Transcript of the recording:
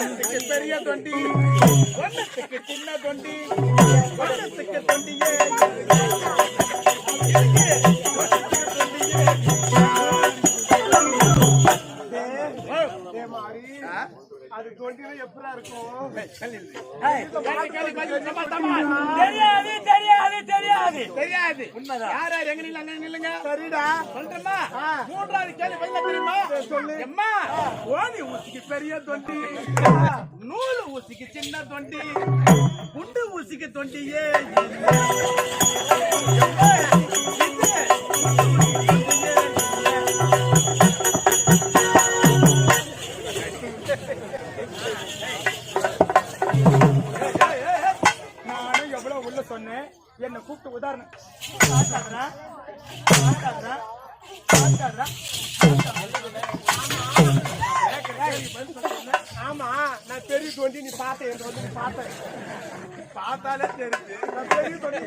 பெரிய தொண்டி, ஒன்னத்துக்கு சின்ன தொண்டி, ஒன்னத்துக்கு தொண்டியே அது தொண்டில எப்படா இருக்கும்? தெரியாது தெரியாது தெரியாது தெரியாது. உண்மைதான். யார் யார் எங்க நில்லுங்க, அங்க நில்லுங்க. சரிடா சொல்றேம்மா. மூன்றாவது கேள்வி பதில் தெரியுமா? சொல்லு. எம்மா, ஓனி ஊசிக்கு பெரிய தொண்டி, நூலு ஊசிக்கு சின்ன தொண்டி, குண்டு ஊசிக்கு தொண்டியே நானும் எவ்வளவு உள்ள சொன்னேன். என்ன கூப்பிட்டு உதாரணம் ஆமா, நான் பெரிய தொண்டி நீ பார்த்த, பார்த்தாலே தெரியுது. பெரிய தொண்டி